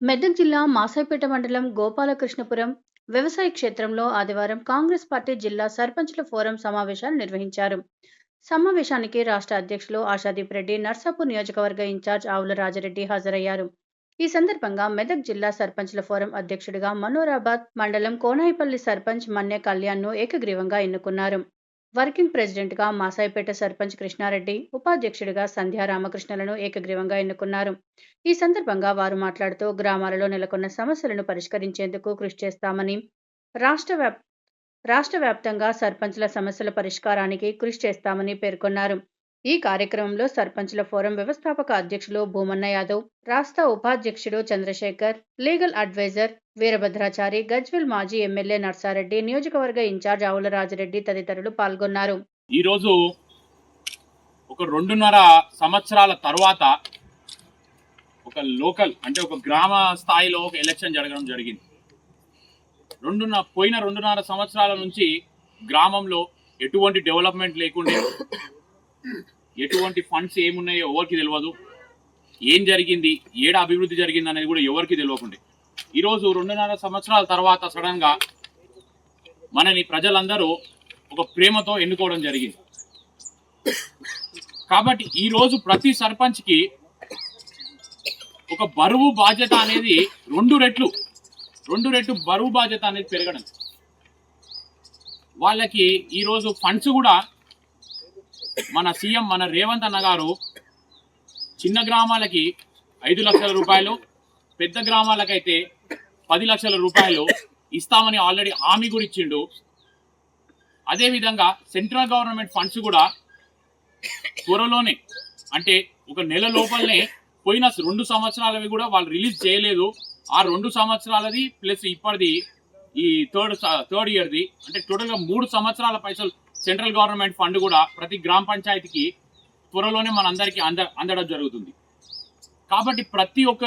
మెదక్ జిల్లా మాసాయిపేట మండలం గోపాలకృష్ణపురం వ్యవసాయ క్షేత్రంలో ఆదివారం కాంగ్రెస్ పార్టీ జిల్లా సర్పంచ్ల ఫోరం సమావేశాలు నిర్వహించారు. సమావేశానికి రాష్ట్ర అధ్యక్షులు ఆశాదీప్ రెడ్డి, నర్సాపూర్ నియోజకవర్గ ఇన్ఛార్జ్ ఆవుల రాజరెడ్డి హాజరయ్యారు. ఈ సందర్భంగా మెదక్ జిల్లా సర్పంచ్ల ఫోరం అధ్యక్షుడిగా మనోరాబాద్ మండలం కోనాయిపల్లి సర్పంచ్ మన్య కళ్యాణ్ను ఏకగ్రీవంగా ఎన్నుకున్నారు. వర్కింగ్ ప్రెసిడెంట్గా మాసాయిపేట సర్పంచ్ కృష్ణారెడ్డి, ఉపాధ్యక్షుడిగా సంధ్యా రామకృష్ణలను ఏకగ్రీవంగా ఎన్నుకున్నారు. ఈ సందర్భంగా వారు మాట్లాడుతూ గ్రామాలలో నెలకొన్న సమస్యలను పరిష్కరించేందుకు కృషి చేస్తామని, రాష్ట్ర వ్యాప్తంగా సర్పంచ్ల సమస్యల పరిష్కారానికి కృషి చేస్తామని పేర్కొన్నారు. ఈ కార్యక్రమంలో సర్పంచ్ల ఫోరం వ్యవస్థాపక అధ్యక్షులు భూమన్న యాదవ్, రాష్ట్ర ఉపాధ్యక్షుడు చంద్రశేఖర్, లీగల్ అడ్వైజర్ వీరభద్రాచారి, గజ్వేల్ మాజీ ఎమ్మెల్యే నర్సారెడ్డి, నియోజకవర్గ ఇన్ఛార్జ్ ఆవుల రాజరెడ్డి తదితరులు పాల్గొన్నారు. ఈరోజు ఒక 2.5 సంవత్సరాల తర్వాత ఒక లోకల్ అంటే ఒక గ్రామ స్థాయిలో ఒక ఎలక్షన్ జరగడం జరిగింది. పోయిన 2.5 సంవత్సరాల నుంచి గ్రామంలో ఎటువంటి డెవలప్మెంట్ లేకుండా, ఎటువంటి ఫండ్స్ ఏమున్నాయో ఎవరికి తెలియదు, ఏం జరిగింది, ఏడ అభివృద్ధి జరిగింది అనేది కూడా ఎవరికి తెలియకుండా ఈరోజు 2.5 సంవత్సరాల తర్వాత సడన్గా మనని ప్రజలందరూ ఒక ప్రేమతో ఎన్నుకోవడం జరిగింది. కాబట్టి ఈరోజు ప్రతి సర్పంచ్కి ఒక బరువు బాధ్యత అనేది 2 రెట్లు బరువు బాధ్యత అనేది పెరగడం. వాళ్ళకి ఈరోజు ఫండ్స్ కూడా మన సీఎం మన రేవంత్ అన్న గారు చిన్న గ్రామాలకి 5 లక్షల రూపాయలు, పెద్ద గ్రామాలకైతే 10 లక్షల రూపాయలు ఇస్తామని ఆల్రెడీ హామీ కూడా ఇచ్చిండు. అదేవిధంగా సెంట్రల్ గవర్నమెంట్ ఫండ్స్ కూడా త్వరలోనే, అంటే ఒక నెల లోపలనే పోయిన 2 సంవత్సరాలవి కూడా వాళ్ళు రిలీజ్ చేయలేదు. ఆ 2 సంవత్సరాలది ప్లస్ ఇప్పటిది ఈ థర్డ్ ఇయర్ది, అంటే టోటల్గా 3 సంవత్సరాల పైసలు సెంట్రల్ గవర్నమెంట్ ఫండ్ కూడా ప్రతి గ్రామ పంచాయతీకి త్వరలోనే మనందరికీ అందడం జరుగుతుంది. కాబట్టి ప్రతి ఒక్క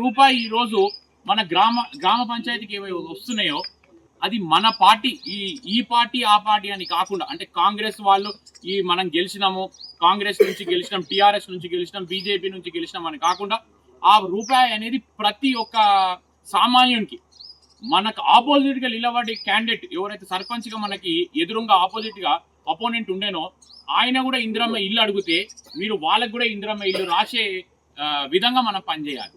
రూపాయి ఈరోజు మన గ్రామ పంచాయతీకి ఏవో వస్తున్నాయో అది మన పార్టీ, ఈ పార్టీ ఆ పార్టీ అని కాకుండా, అంటే కాంగ్రెస్ వాళ్ళు మనం గెలిచినాము, కాంగ్రెస్ నుంచి గెలిచినాం, టీఆర్ఎస్ నుంచి గెలిచినాం, బీజేపీ నుంచి గెలిచినాం అని కాకుండా ఆ రూపాయి అనేది ప్రతి ఒక్క సామాన్యునికి, మనకు ఆపోజిట్ గా నిలబడి క్యాండిడేట్ ఎవరైతే సర్పంచ్ గా మనకి ఎదురుగా ఆపోజిట్ గా అపోనెంట్ ఉండేనో ఆయన కూడా ఇందిరమ్మ ఇల్లు అడిగితే మీరు వాళ్ళకు కూడా ఇందిరమ్మ ఇల్లు రాసే విధంగా మనం పనిచేయాలి.